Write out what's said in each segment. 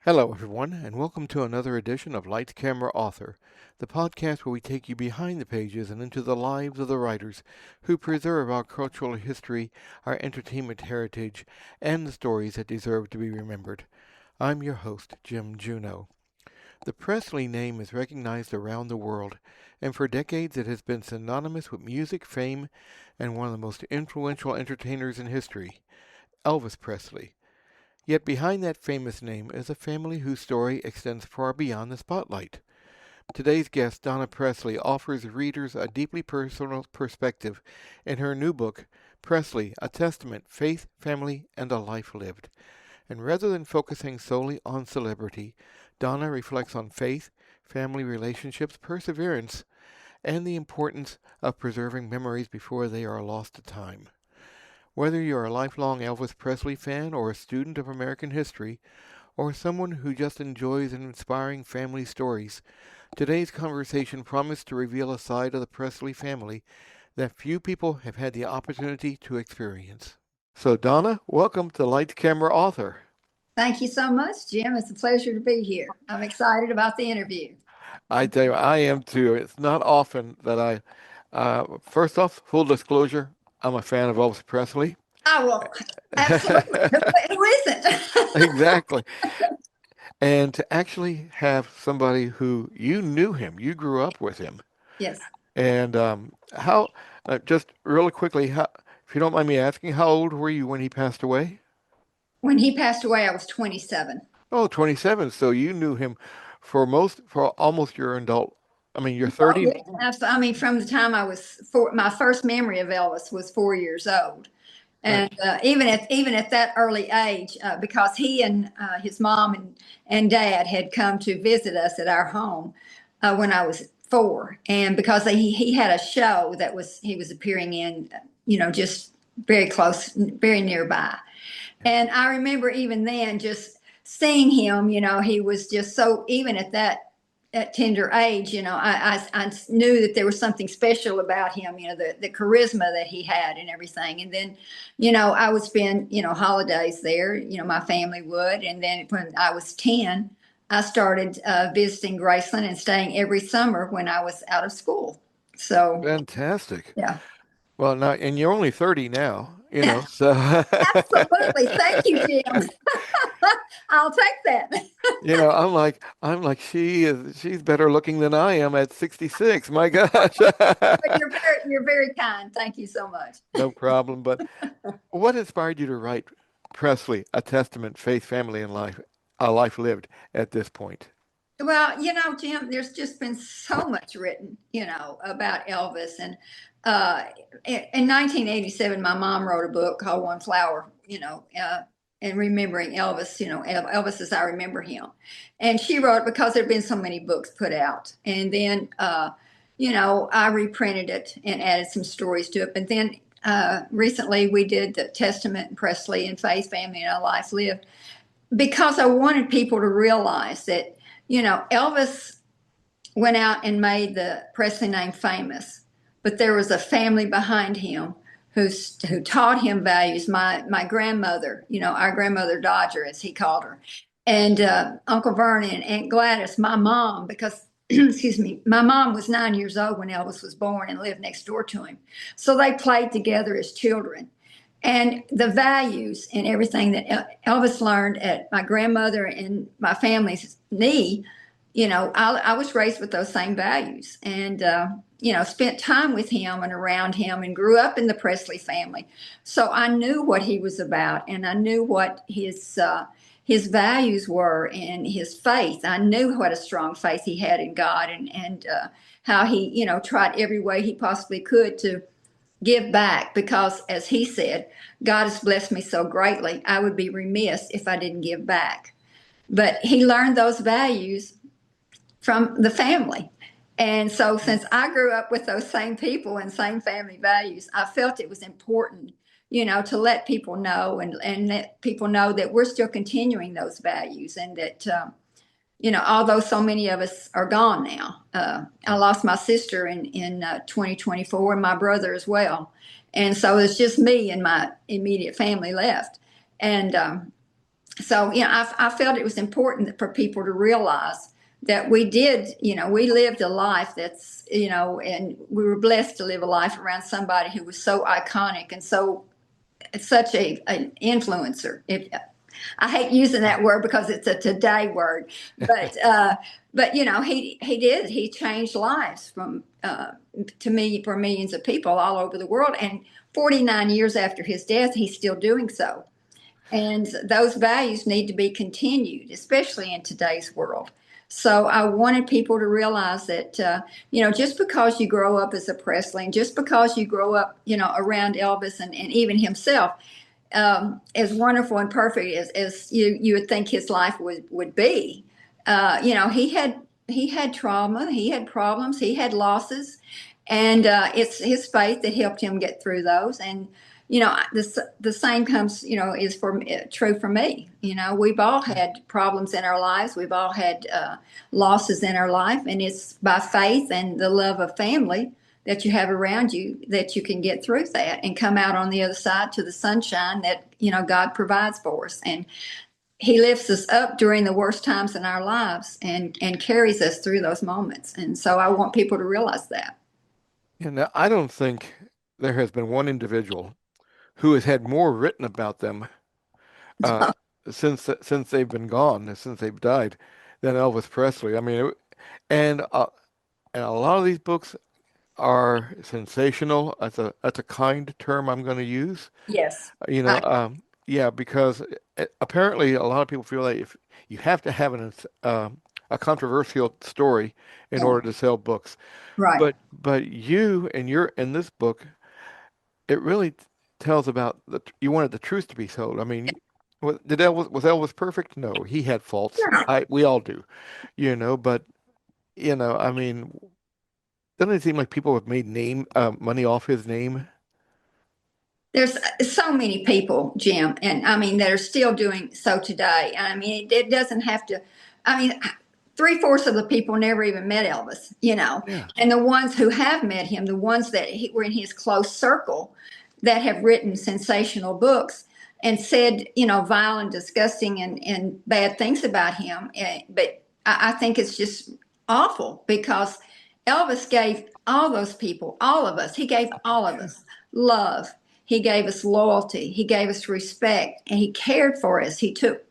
Hello, everyone, and welcome to another edition of Lights, Camera, Author, the podcast where we take you behind the pages and into the lives of the writers who preserve our cultural history, our entertainment heritage, and the stories that deserve to be remembered. I'm your host, Jim Juno. The Presley name is recognized around the world, and for decades it has been synonymous with music, fame, and one of the most influential entertainers in history, Elvis Presley. Yet behind that famous name is a family whose story extends far beyond the spotlight. Today's guest, Donna Presley, offers readers a deeply personal perspective in her new book, Presley, A Testament, Faith, Family, and a Life Lived. And rather than focusing solely on celebrity, Donna reflects on faith, family relationships, perseverance, and the importance of preserving memories before they are lost to time. Whether you're a lifelong Elvis Presley fan or a student of American history, or someone who just enjoys inspiring family stories, today's conversation promised to reveal a side of the Presley family that few people have had the opportunity to experience. So, Donna, welcome to Light Camera Author. Thank you so much, Jim. It's a pleasure to be here. I'm excited about the interview. I tell you, I am too. It's not often that first off, full disclosure, I'm a fan of Elvis Presley. Oh, well, absolutely. Who isn't? Exactly. And to actually have somebody who you knew him, you grew up with him. Yes. And just really quickly, if you don't mind me asking, how old were you when he passed away? When he passed away, I was 27. Oh, 27. So you knew him for almost your adult. I mean, you're Oh, 30. yeah. I mean, from the time I was four, my first memory of Elvis was 4 years old. And even at that early age, because he and his mom and dad had come to visit us at our home when I was four, and because he had a show that he was appearing in, just very close, very nearby. And I remember even then just seeing him, he was just so, even at tender age, I knew that there was something special about him, the charisma that he had and everything. And then, I would spend, holidays there, my family would. And then when I was 10, I started visiting Graceland and staying every summer when I was out of school. So, Fantastic. yeah. Well, now, and you're only 30 now, so Absolutely. Thank you, Jim. I'll take that. she's better looking than I am at 66. My gosh. But you're very kind. Thank you so much. No problem. But what inspired you to write Presley, A Testament, Faith, Family, and Life, A Life Lived at this point? Well, Jim, there's just been so much written, about Elvis. And in 1987, my mom wrote a book called One Flower, and remembering Elvis, Elvis as I remember him. And she wrote it because there have been so many books put out. And then, I reprinted it and added some stories to it. But then recently we did the Testament, Presley, and Faith, Family, and A Life Lived, because I wanted people to realize that, Elvis went out and made the Presley name famous, but there was a family behind him who taught him values. My grandmother, our grandmother Dodger, as he called her, and Uncle Vernon and Aunt Gladys, my mom, because excuse me, my mom was 9 years old when Elvis was born and lived next door to him. So they played together as children. And the values and everything that Elvis learned at my grandmother and my family's knee, I was raised with those same values, and, spent time with him and around him and grew up in the Presley family. So I knew what he was about, and I knew what his values were and his faith. I knew what a strong faith he had in God, and how he, tried every way he possibly could to give back, because as he said, God has blessed me so greatly, I would be remiss if I didn't give back. But he learned those values from the family. And so since I grew up with those same people and same family values, I felt it was important, to let people know and let people know that we're still continuing those values, and that, although so many of us are gone now. I lost my sister in 2024, and my brother as well. And so it's just me and my immediate family left. And So, I felt it was important for people to realize that we did, we lived a life that's, and we were blessed to live a life around somebody who was so iconic and such an influencer. I hate using that word because it's a today word, but he changed lives to me for millions of people all over the world, and 49 years after his death, he's still doing so. And those values need to be continued, especially in today's world. So I wanted people to realize that, just because you grow up as a Presley, and just because you grow up, around Elvis and even himself, as wonderful and perfect as you would think his life would be, he had trauma, he had problems, he had losses, and it's his faith that helped him get through those. And the same comes, is true for me. We've all had problems in our lives, we've all had losses in our life, and it's by faith and the love of family that you have around you that you can get through that and come out on the other side to the sunshine that God provides for us. And he lifts us up during the worst times in our lives and carries us through those moments. And so I want people to realize that. And I don't think there has been one individual who has had more written about them uh, since they've been gone, since they've died, than Elvis Presley. I mean, and a lot of these books are sensational. That's a kind term I'm going to use. Yes. You know, I, yeah, because apparently a lot of people feel like if you have to have a controversial story in yeah, order to sell books. right. But you and your in this book, it really tells about you wanted the truth to be told. I mean, was Elvis perfect? No, he had faults. Yeah. We all do, but I mean, doesn't it seem like people have made money off his name? There's so many people, Jim, and I mean, that are still doing so today. I mean, it doesn't have to, I mean, three-fourths of the people never even met Elvis, Yeah. and the ones who have met him, the ones that were in his close circle that have written sensational books and said, vile and disgusting and bad things about him. But I think it's just awful because Elvis gave all those people, all of us, he gave all of us love. He gave us loyalty. He gave us respect, and he cared for us. He took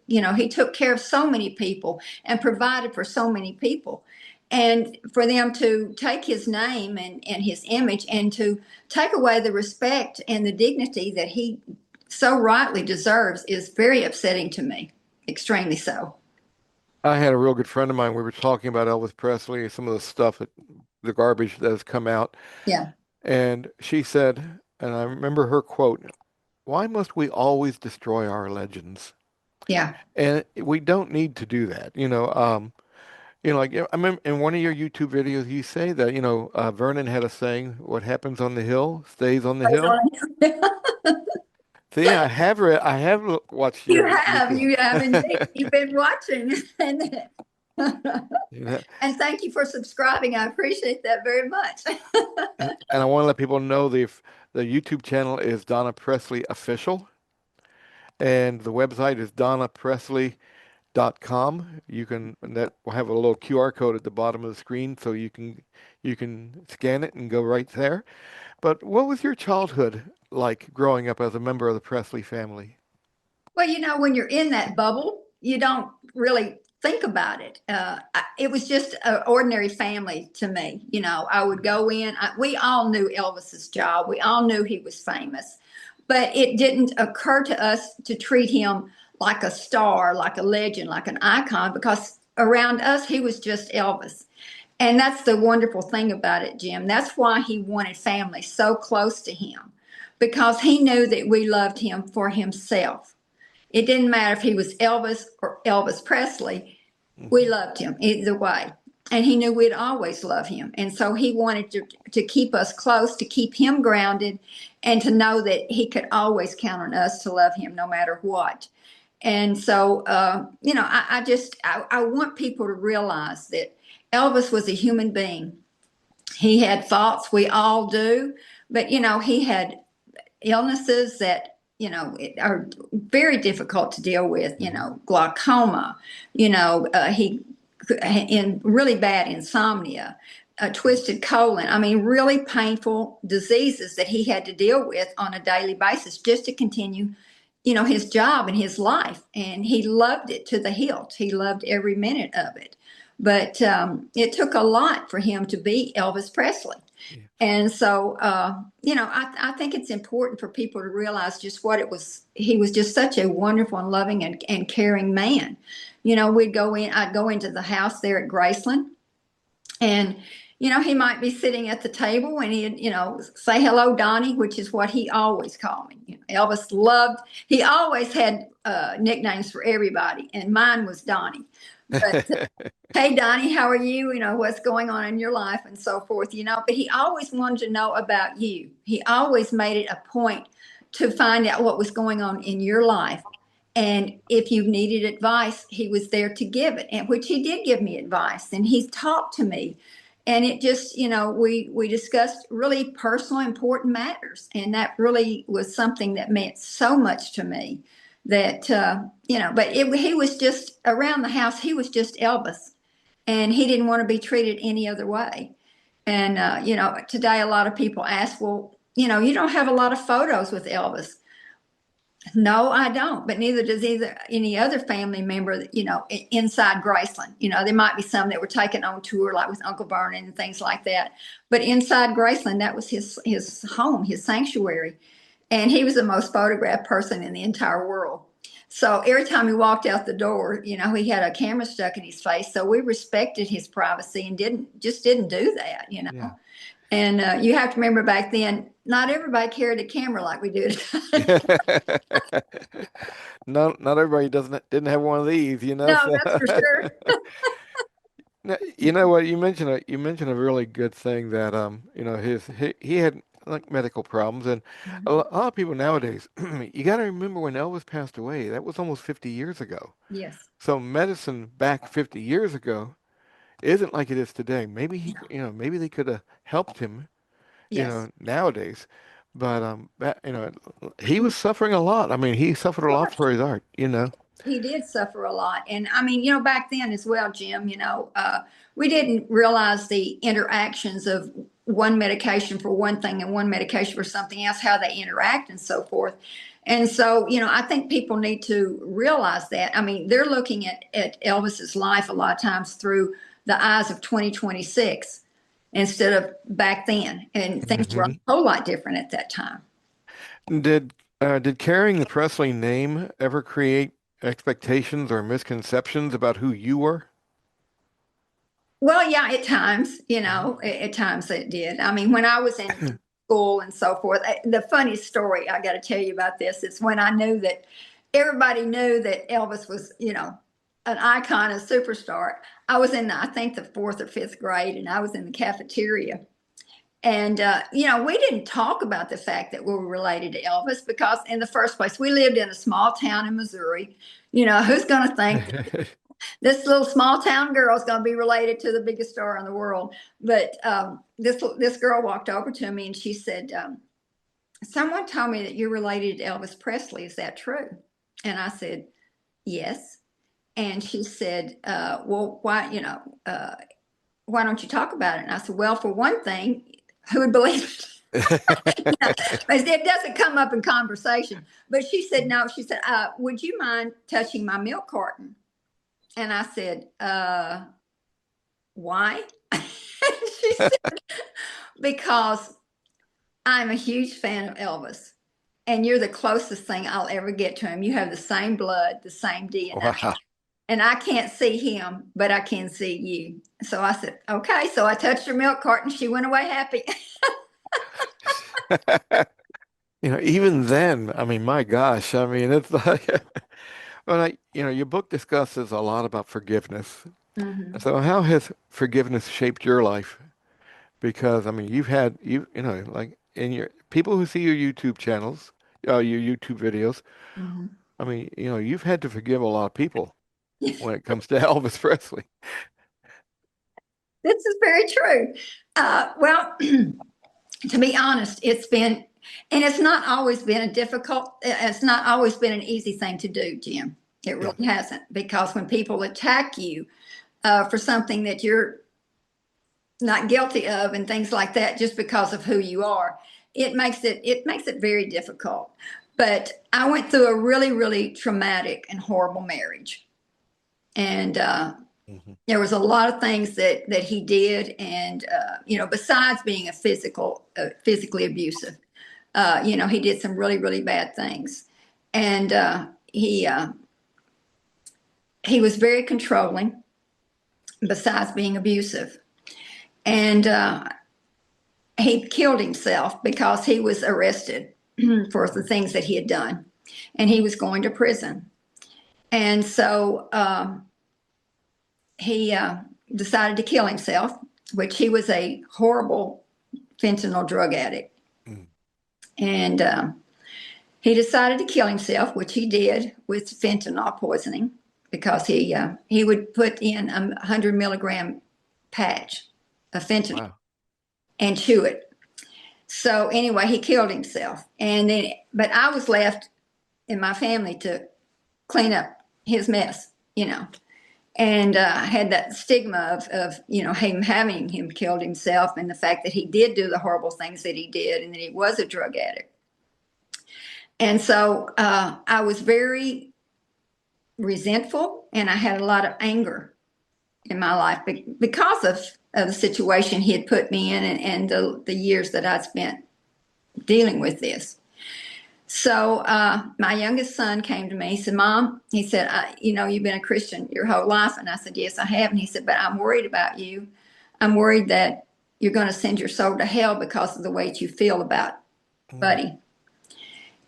care of so many people and provided for so many people. And for them to take his name and his image and to take away the respect and the dignity that he so rightly deserves is very upsetting to me, extremely so. I had a real good friend of mine. We were talking about Elvis Presley, some of the stuff the garbage that has come out. Yeah, And she said, and I remember her quote, "Why must we always destroy our legends?" yeah. And we don't need to do that. Like I remember in one of your YouTube videos, you say that, Vernon had a saying, "What happens on the hill stays on the hill." See, I have watched You your have, YouTube. you have indeed. You've been watching, and Yeah. and thank you for subscribing. I appreciate that very much. And I want to let people know the YouTube channel is Donna Presley Official, and the website is donnapresley.com. That will have a little QR code at the bottom of the screen, so you can scan it and go right there. But what was your childhood like growing up as a member of the Presley family? Well, when you're in that bubble, you don't really think about it. It was just an ordinary family to me. I would go in. We all knew Elvis's job. We all knew he was famous, but it didn't occur to us to treat him like a star, like a legend, like an icon, because around us he was just Elvis. And that's the wonderful thing about it, Jim. That's why he wanted family so close to him, because he knew that we loved him for himself. It didn't matter if he was Elvis or Elvis Presley. We Mhm. loved him either way. And he knew we'd always love him. And so he wanted to keep us close, to keep him grounded, and to know that he could always count on us to love him no matter what. And so, I want people to realize that Elvis was a human being. He had faults, we all do, but he had illnesses that are very difficult to deal with. Hmm. Glaucoma. He in really bad insomnia, a twisted colon. I mean, really painful diseases that he had to deal with on a daily basis just to continue, his job and his life. And he loved it to the hilt. He loved every minute of it. But it took a lot for him to be Elvis Presley. Yeah. And so, I think it's important for people to realize just what it was. He was just such a wonderful and loving and caring man. I'd go into the house there at Graceland, and, he might be sitting at the table and he'd, say, "Hello, Donnie," which is what he always called me. Elvis he always had nicknames for everybody, and mine was Donnie. But "Hey, Donnie, how are you? What's going on in your life," and so forth. But he always wanted to know about you. He always made it a point to find out what was going on in your life. And if you needed advice, he was there to give it, and which he did give me advice, and he talked to me. And it just, we discussed really personal, important matters. And that really was something that meant so much to me that, but he was just around the house, he was just Elvis, and he didn't want to be treated any other way. And, today a lot of people ask, well, you don't have a lot of photos with Elvis. No, I don't, but neither does either any other family member, inside Graceland. There might be some that were taken on tour, like with Uncle Vernon and things like that. But inside Graceland, that was his home, his sanctuary. And he was the most photographed person in the entire world. So every time he walked out the door, he had a camera stuck in his face. So we respected his privacy and didn't do that. Yeah. And you have to remember back then, not everybody carried a camera like we do today. Not everybody didn't have one of these, No, so. that's for sure. Now, you know what, you mentioned a really good thing that he had like medical problems, and a lot of people nowadays, you got to remember when Elvis passed away, that was almost 50 years ago. Yes. So medicine back 50 years ago isn't like it is today. Maybe maybe they could have helped him, Yes. nowadays. But he was suffering a lot. I mean, he suffered a lot for his art. He did suffer a lot. And I mean, back then as well, Jim, we didn't realize the interactions of one medication for one thing and one medication for something else, how they interact and so forth. And so, I think people need to realize that. I mean, they're looking at Elvis's life a lot of times through the eyes of 2026 instead of back then. And things were a Hmm. whole lot different at that time. Did carrying the Presley name ever create expectations or misconceptions about who you were? Well, yeah, at times, at times it did. I mean, when I was in school and so forth, the funniest story I got to tell you about this is when I knew that everybody knew that Elvis was, an icon, a superstar. I was in, I think, the fourth or fifth grade, and I was in the cafeteria. And, we didn't talk about the fact that we were related to Elvis because, in the first place, we lived in a small town in Missouri. Who's going to think this little small town girl is going to be related to the biggest star in the world? But this girl walked over to me and she said, "Someone told me that you're related to Elvis Presley. Is that true?" And I said, "Yes." And she said, "Well, why don't you talk about it?" And I said, "Well, for one thing, who would believe it?" It doesn't come up in conversation. But she said, "No." She said, "Would you mind touching my milk carton?" And I said, "Why?" She said, "Because I'm a huge fan of Elvis, and you're the closest thing I'll ever get to him. You have the same blood, the same DNA. Wow. And I can't see him, but I can see you." So I said, "Okay." So I touched her milk carton. She went away happy. Even then, I mean, my gosh, I mean, it's like, well, your book discusses a lot about forgiveness. Hmm. So how has forgiveness shaped your life? Because I mean, like in your people who see your YouTube channels, your YouTube videos. Hmm. I mean, you've had to forgive a lot of people when it comes to Elvis Presley. This is very true. Well, to be honest, it's been And it's not always been a difficult, it's not always been an easy thing to do, Jim. It Yeah. really hasn't. Because when people attack you for something that you're not guilty of and things like that, just because of who you are, it makes it very difficult. But I went through a really, really traumatic and horrible marriage. And Hmm. there was a lot of things that he did, and besides being physically abusive, he did some really, really bad things, and he was very controlling. Besides being abusive, and he killed himself because he was arrested for the things that he had done, and he was going to prison, and so he decided to kill himself, which he was a horrible fentanyl drug addict. Mm. And he decided to kill himself, which he did with fentanyl poisoning, because he would put in a 100 milligram patch of fentanyl Wow. and chew it. So anyway, he killed himself, and then but I was left in my family to clean up his mess, and had that stigma of him having him killed himself, and the fact that he did do the horrible things that he did, and that he was a drug addict. And so I was very resentful, and I had a lot of anger in my life because of the situation he had put me in, and the years that I'd spent dealing with this. So my youngest son came to me. He said, "Mom," he said, you've been a Christian your whole life." And I said, "Yes, I have." And he said, "But I'm worried about you. I'm worried that you're going to send your soul to hell because of the way that you feel about Mm. Buddy."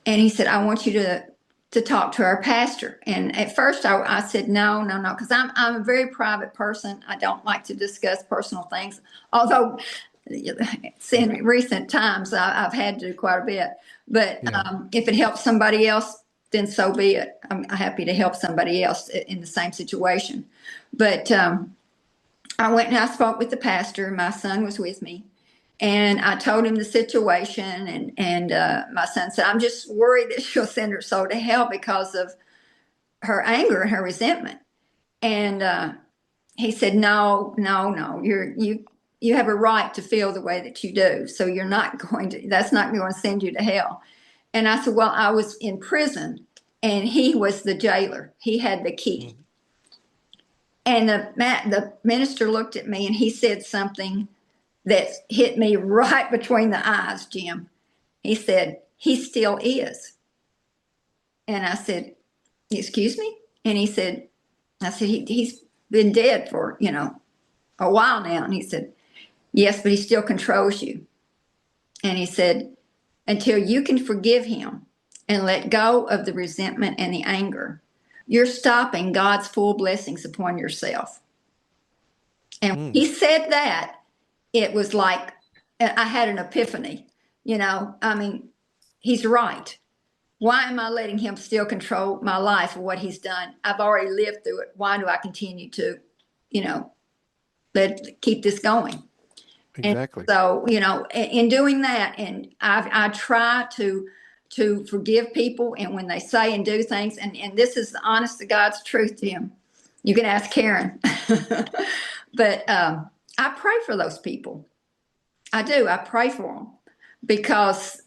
And he said, "I want you to talk to our pastor." And at first I said, no, no, no, because I'm a very private person. I don't like to discuss personal things. Although in recent times I've had to quite a bit. But Yeah. if it helps somebody else, then so be it. I'm happy to help somebody else in the same situation. But I went and I spoke with the pastor. My son was with me. And I told him the situation, and my son said, "I'm just worried that she'll send her soul to hell because of her anger and her resentment." And he said, "No, no, no. You have a right to feel the way that you do. So you're not going to. That's not going to send you to hell." And I said, "Well, I was in prison, and he was the jailer. He had the key." Mm. And the minister looked at me, and he said something that hit me right between the eyes, Jim. He said, "He still is." And I said, "Excuse me?" And he said, I said, he's been dead for, a while now. And he said, "Yes, but he still controls you." And he said, "Until you can forgive him and let go of the resentment and the anger, you're stopping God's full blessings upon yourself." And when Mm. he said that, it was like I had an epiphany. I mean, he's right. Why am I letting him still control my life or what he's done? I've already lived through it. Why do I continue to, you know, keep this going? And Exactly. so, in doing that, and I try to forgive people, and when they say and do things, and this is the honest to God's truth, Jim. You can ask Karen, but I pray for those people. I do. I pray for them because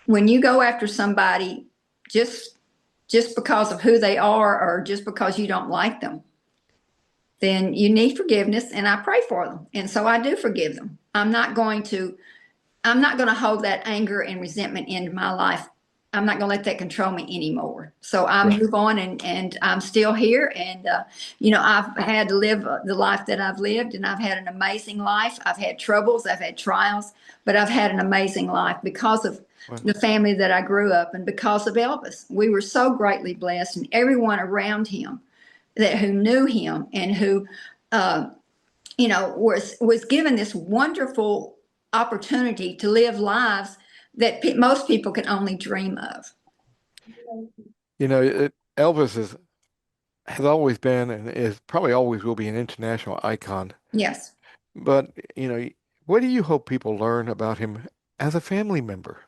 when you go after somebody just just because of who they are, or just because you don't like them, then you need forgiveness, and I pray for them. And so I do forgive them. I'm not going to hold that anger and resentment into my life. I'm not going to let that control me anymore. So I Right. move on, and I'm still here. And, I've had to live the life that I've lived, and I've had an amazing life. I've had troubles, I've had trials, but I've had an amazing life because of Well, the family that I grew up and because of Elvis. We were so greatly blessed, and everyone around him who knew him, and who, uh, was given this wonderful opportunity to live lives that most people can only dream of. Elvis has always been and is probably always will be an international icon. Yes. But, what do you hope people learn about him as a family member?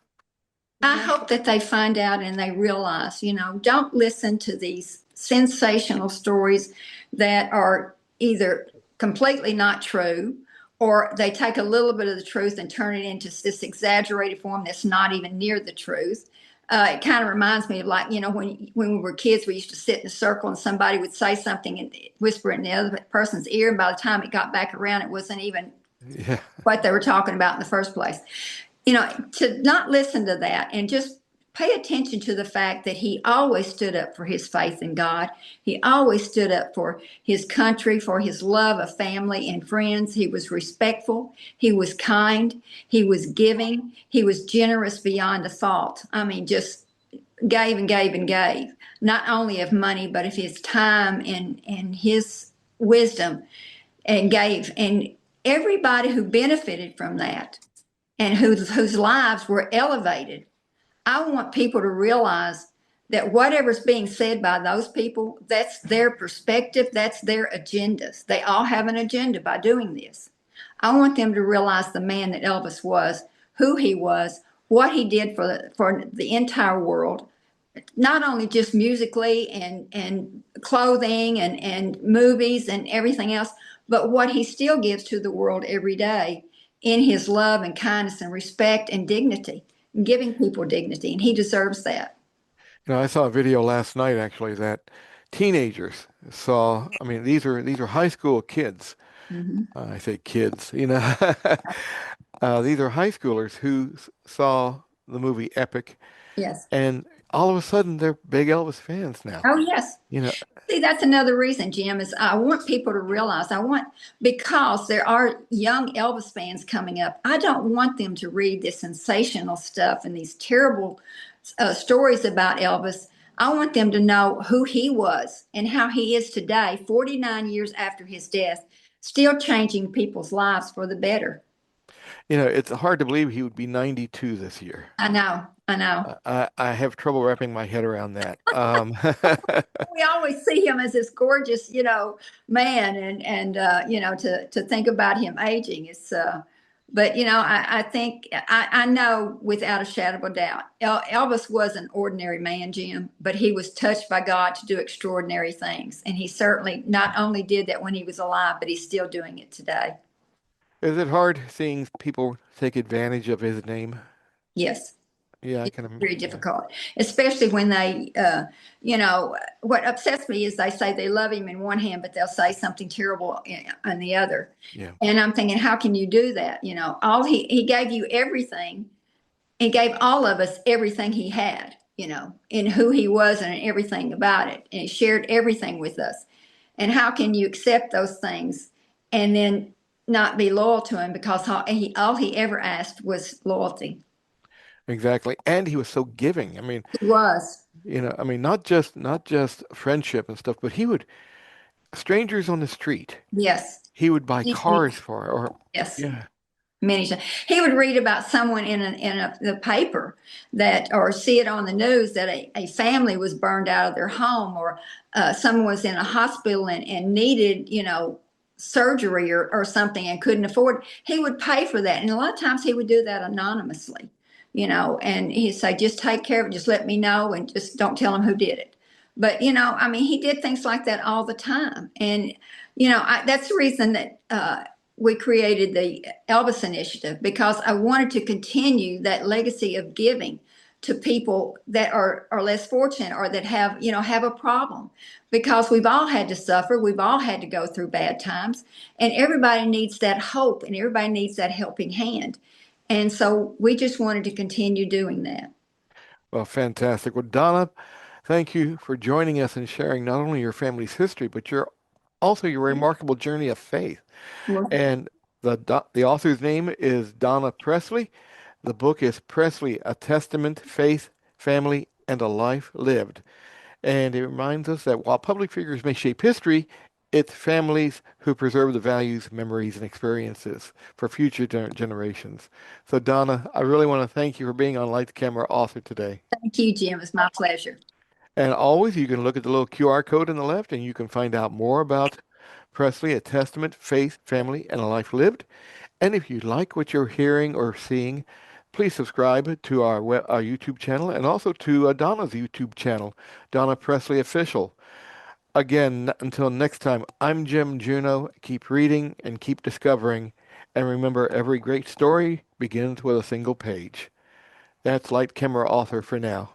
I hope that they find out and they realize, don't listen to these sensational stories that are either completely not true or they take a little bit of the truth and turn it into this exaggerated form that's not even near the truth. It kind of reminds me of like, when we were kids, we used to sit in a circle and somebody would say something and whisper it in the other person's ear. And by the time it got back around, it wasn't even Yeah. what they were talking about in the first place. To not listen to that and just pay attention to the fact that he always stood up for his faith in God. He always stood up for his country, for his love of family and friends. He was respectful. He was kind. He was giving. He was generous beyond a fault. I mean, just gave and gave and gave, not only of money, but of his time and his wisdom and gave. And everybody who benefited from that and whose lives were elevated. I want people to realize that whatever's being said by those people, that's their perspective, that's their agendas. They all have an agenda by doing this. I want them to realize the man that Elvis was, who he was, what he did for the entire world, not only just musically and clothing and movies and everything else, but what he still gives to the world every day in his love and kindness and respect and dignity, and giving people dignity, and he deserves that. I saw a video last night actually that teenagers saw, I mean, these are high school kids. Mm-hmm. I say kids, these are high schoolers who saw the movie Epic, Yes. and all of a sudden they're big Elvis fans now. Oh, yes. You know, See, that's another reason, Jim, is I want people to realize because there are young Elvis fans coming up, I don't want them to read this sensational stuff and these terrible stories about Elvis. I want them to know who he was and how he is today, 49 years after his death, still changing people's lives for the better. it's hard to believe he would be 92 this year. I know, I know. I have trouble wrapping my head around that. We always see him as this gorgeous, man, and to think about him aging is. But I think I know without a shadow of a doubt, Elvis was an ordinary man, Jim, but he was touched by God to do extraordinary things, and he certainly not only did that when he was alive, but he's still doing it today. Is it hard seeing people take advantage of his name? Yes. Yeah, I It's can. very Yeah, difficult, especially when they, what upsets me is they say they love him in one hand, but they'll say something terrible in the other. yeah. And I'm thinking, how can you do that? All he gave you everything. He gave all of us everything he had, in who he was and everything about it. And he shared everything with us. And how can you accept those things and then not be loyal to him because all he ever asked was loyalty. Exactly. And he was so giving. I mean, He was. not just friendship and stuff, but he would strangers on the street, Yes. he would buy Many cars times. for, or Yes. yeah, Many times. He would read about someone the paper or see it on the news that a family was burned out of their home or someone was in a hospital and needed, surgery or something and couldn't afford. He would pay for that. And a lot of times he would do that anonymously, and he'd say, just take care of it. Just let me know and just don't tell him who did it. But, I mean, he did things like that all the time. And, that's the reason that, we created the Elvis Initiative because I wanted to continue that legacy of giving to people that are less fortunate or that have a problem because we've all had to suffer, we've all had to go through bad times, and everybody needs that hope and everybody needs that helping hand. And so we just wanted to continue doing that. well, fantastic. Well, Donna, thank you for joining us and sharing not only your family's history, but your remarkable journey of faith. Well, And the author's name is Donna Presley. The book is Presley: A Testament, Faith, Family, and a Life Lived. And it reminds us that while public figures may shape history, it's families who preserve the values, memories, and experiences for future generations. So, Donna, I really want to thank you for being on Light the Camera Author today. thank you, Jim. It's my pleasure. And always, you can look at the little QR code on the left and you can find out more about Presley: A Testament, Faith, Family, and a Life Lived. And if you like what you're hearing or seeing, Please subscribe to our YouTube channel and also to Donna's YouTube channel, Donna Presley Official. Again, until next time, I'm Jim Juno. Keep reading and keep discovering. And remember, every great story begins with a single page. That's Light Camera Author for now.